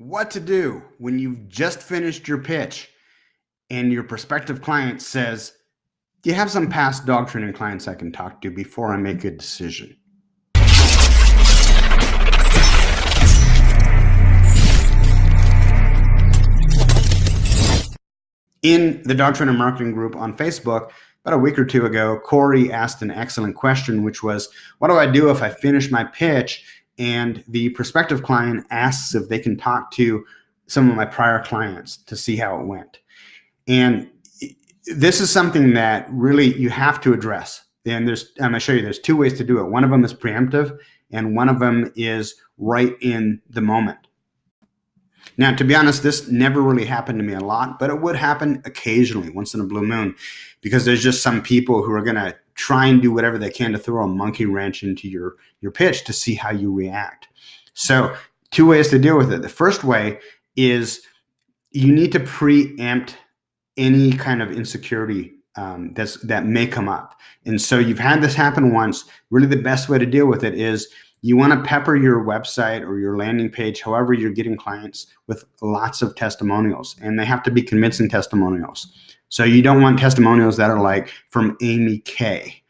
What to do when you've just finished your pitch and your prospective client says, "Do you have some past dog training clients I can talk to before I make a decision?" In the Dog Trainer Marketing Group on Facebook, about a week or two ago, Corey asked an excellent question, which was, what do I do if I finish my pitch and the prospective client asks if they can talk to some of my prior clients to see how it went? And this is something that really you have to address. And I'm going to show you there's two ways to do it. One of them is preemptive, and one of them is right in the moment. Now, to be honest, this never really happened to me a lot, but it would happen occasionally, once in a blue moon, because there's just some people who are going to try and do whatever they can to throw a monkey wrench into your pitch to see how you react. So two ways to deal with it. The first way is you need to preempt any kind of insecurity that may come up. And so you've had this happen once. Really, the best way to deal with it is you want to pepper your website or your landing page, however you're getting clients, with lots of testimonials. And they have to be convincing testimonials. So you don't want testimonials that are like from Amy K,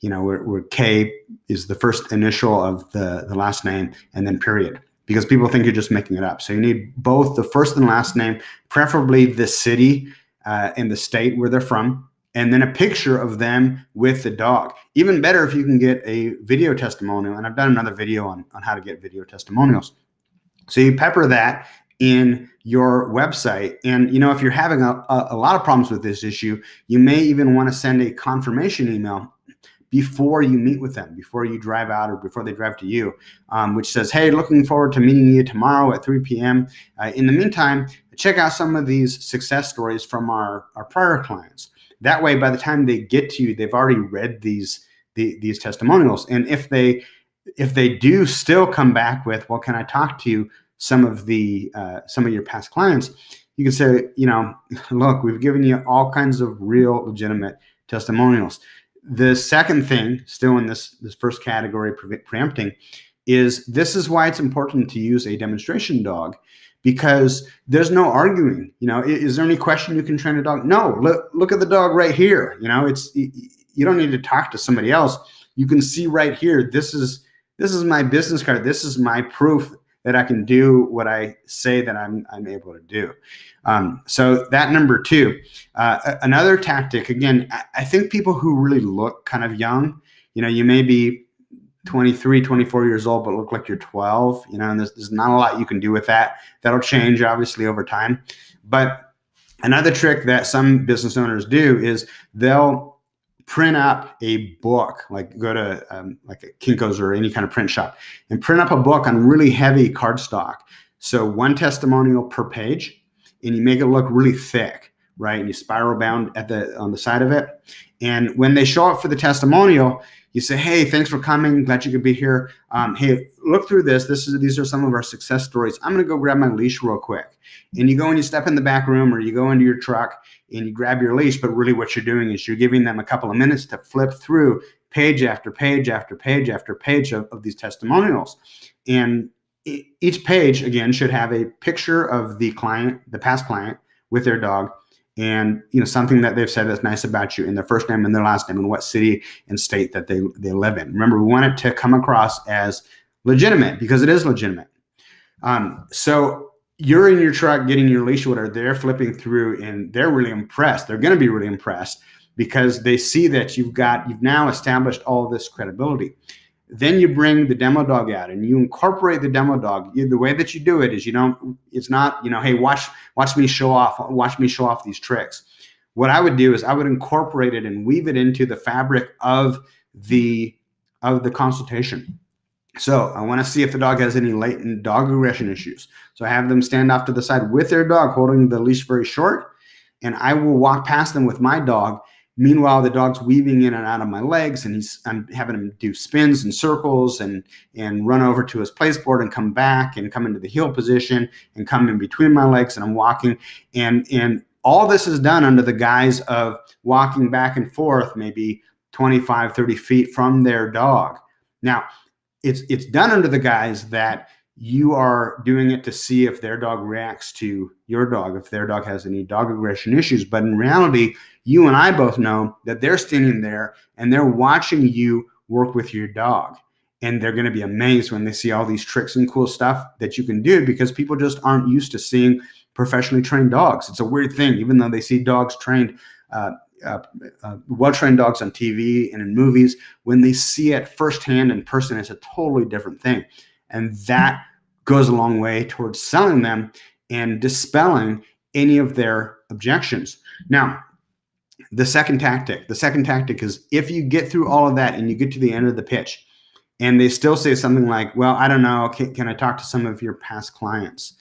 where K is the first initial of the last name and then period, because people think you're just making it up. So you need both the first and last name, preferably the city and the state where they're from, and then a picture of them with the dog. Even better if you can get a video testimonial, and I've done another video on how to get video testimonials. So you pepper that in your website, and if you're having a lot of problems with this issue, you may even want to send a confirmation email before you meet with them, before you drive out or before they drive to you, which says, hey, looking forward to meeting you tomorrow at 3 p.m. In the meantime, check out some of these success stories from our prior clients. That way, by the time they get to you, they've already read these testimonials. And if they do still come back with, well, can I talk to some of your past clients? You can say, look, we've given you all kinds of real, legitimate testimonials. The second thing, still in this first category, preempting, is this is why it's important to use a demonstration dog, because there's no arguing. Is there any question you can train a dog? No, look at the dog right here. You don't need to talk to somebody else. You can see right here, this is my business card. This is my proof that I can do what I say that I'm able to do. So that number two. Another tactic, again, I think people who really look kind of young, you may be 23, 24 years old, but look like you're 12, and there's not a lot you can do with that. That'll change, obviously, over time. But another trick that some business owners do is they'll print up a book, like go to like a Kinko's or any kind of print shop, and print up a book on really heavy cardstock. So one testimonial per page, and you make it look really thick, right? And you spiral bound on the side of it. And when they show up for the testimonial, you say, hey, thanks for coming. Glad you could be here. Hey, look through this. These are some of our success stories. I'm going to go grab my leash real quick. And you go and you step in the back room, or you go into your truck and you grab your leash. But really what you're doing is you're giving them a couple of minutes to flip through page after page after page after page of these testimonials. And each page, again, should have a picture of the client, the past client, with their dog, and something that they've said that's nice about you, in their first name and their last name, and what city and state that they live in. Remember, we want it to come across as legitimate, because it is legitimate. So you're in your truck getting your leash, whatever, they're flipping through, and they're really impressed. They're going to be really impressed because they see that you've now established all of this credibility. Then you bring the demo dog out and you incorporate the demo dog. The way that you do it is it's not, hey, watch me show off these tricks. What I would do is I would incorporate it and weave it into the fabric of the consultation. So I want to see if the dog has any latent dog aggression issues. So I have them stand off to the side with their dog, holding the leash very short, and I will walk past them with my dog. Meanwhile, the dog's weaving in and out of my legs, and I'm having him do spins and circles and run over to his place board and come back and come into the heel position and come in between my legs, and I'm walking. And all this is done under the guise of walking back and forth, maybe 25, 30 feet from their dog. Now, it's done under the guise that you are doing it to see if their dog reacts to your dog, if their dog has any dog aggression issues. But in reality, you and I both know that they're standing there and they're watching you work with your dog. And they're going to be amazed when they see all these tricks and cool stuff that you can do, because people just aren't used to seeing professionally trained dogs. It's a weird thing, even though they see dogs trained, well-trained dogs on TV and in movies. When they see it firsthand in person, it's a totally different thing. And that goes a long way towards selling them and dispelling any of their objections. Now, the second tactic is, if you get through all of that and you get to the end of the pitch and they still say something like, well, I don't know, can I talk to some of your past clients?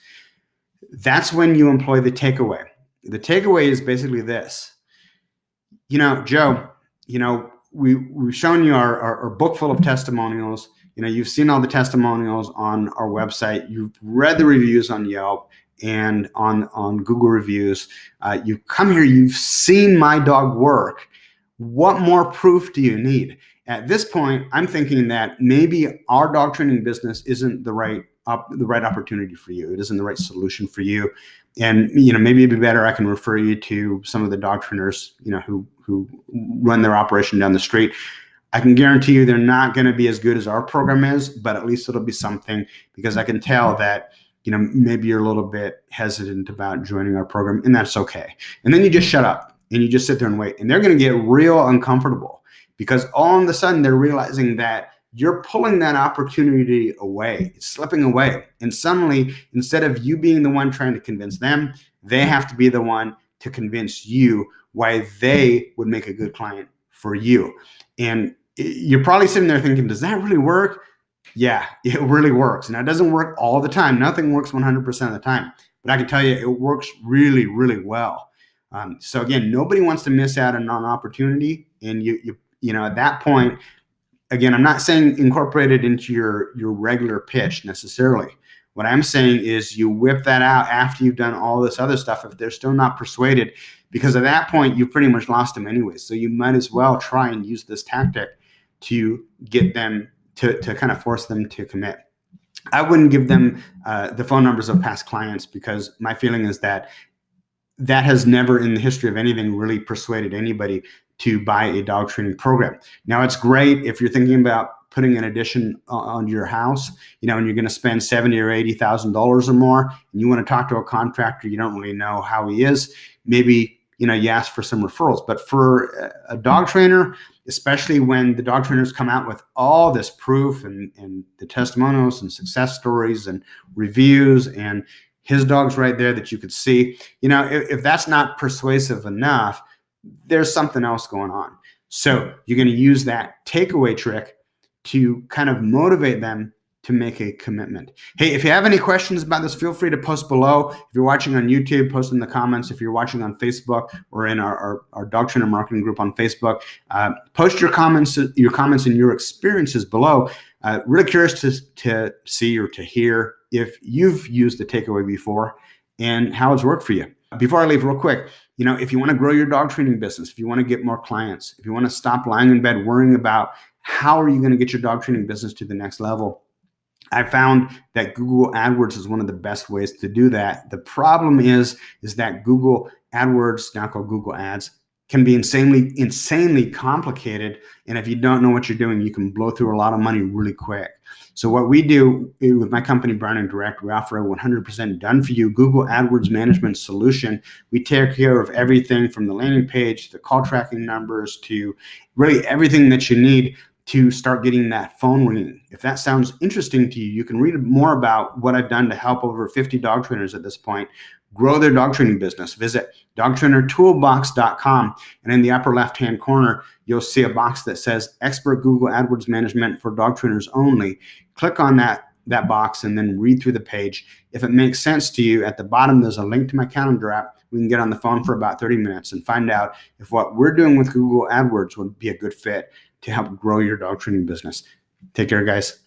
That's when you employ the takeaway. The takeaway is basically this. Joe, we've shown you our book full of testimonials. You've seen all the testimonials on our website. You've read the reviews on Yelp and on Google reviews. You come here, you've seen my dog work. What more proof do you need? At this point, I'm thinking that maybe our dog training business isn't the right opportunity for you. It isn't the right solution for you. And, maybe it'd be better I can refer you to some of the dog trainers, who run their operation down the street. I can guarantee you they're not going to be as good as our program is, but at least it'll be something, because I can tell that, maybe you're a little bit hesitant about joining our program, and that's okay. And then you just shut up and you just sit there and wait, and they're going to get real uncomfortable, because all of a sudden they're realizing that you're pulling that opportunity away. It's slipping away. And suddenly, instead of you being the one trying to convince them, they have to be the one to convince you why they would make a good client for you. And you're probably sitting there thinking, does that really work? Yeah, it really works. Now, it doesn't work all the time. Nothing works 100% of the time. But I can tell you it works really, really well. So again, nobody wants to miss out on an opportunity. And at that point, again, I'm not saying incorporate it into your regular pitch necessarily. What I'm saying is you whip that out after you've done all this other stuff if they're still not persuaded, because at that point, you've pretty much lost them anyways. So you might as well try and use this tactic to get them to kind of force them to commit. I wouldn't give them the phone numbers of past clients, because my feeling is that has never in the history of anything really persuaded anybody to buy a dog training program. Now, it's great if you're thinking about putting an addition on your house, and you're going to spend $70,000 or $80,000 or more, and you want to talk to a contractor, you don't really know how he is. Maybe, you ask for some referrals. But for a dog trainer, especially when the dog trainers come out with all this proof and the testimonials and success stories and reviews, and his dog's right there that you could see, if that's not persuasive enough, there's something else going on. So you're going to use that takeaway trick to kind of motivate them to make a commitment. Hey, if you have any questions about this, feel free to post below. If you're watching on YouTube, post in the comments. If you're watching on Facebook or in our dog trainer marketing group on Facebook, post your comments and your experiences below. Really curious to see or to hear if you've used the takeaway before and how it's worked for you. Before I leave, real quick, if you want to grow your dog training business, if you want to get more clients, if you want to stop lying in bed worrying about how are you going to get your dog training business to the next level, I found that Google AdWords is one of the best ways to do that. The problem is that Google AdWords, now called Google Ads, can be insanely complicated. And if you don't know what you're doing, you can blow through a lot of money really quick. So what we do with my company, Brown & Direct, we offer a 100% done for you Google AdWords management solution. We take care of everything from the landing page to call tracking numbers to really everything that you need to start getting that phone ringing. If that sounds interesting to you, you can read more about what I've done to help over 50 dog trainers at this point grow their dog training business. Visit dogtrainertoolbox.com, and in the upper left-hand corner, you'll see a box that says Expert Google AdWords Management for Dog Trainers Only. Click on that box and then read through the page. If it makes sense to you, at the bottom, there's a link to my calendar app. We can get on the phone for about 30 minutes and find out if what we're doing with Google AdWords would be a good fit to help grow your dog training business. Take care, guys.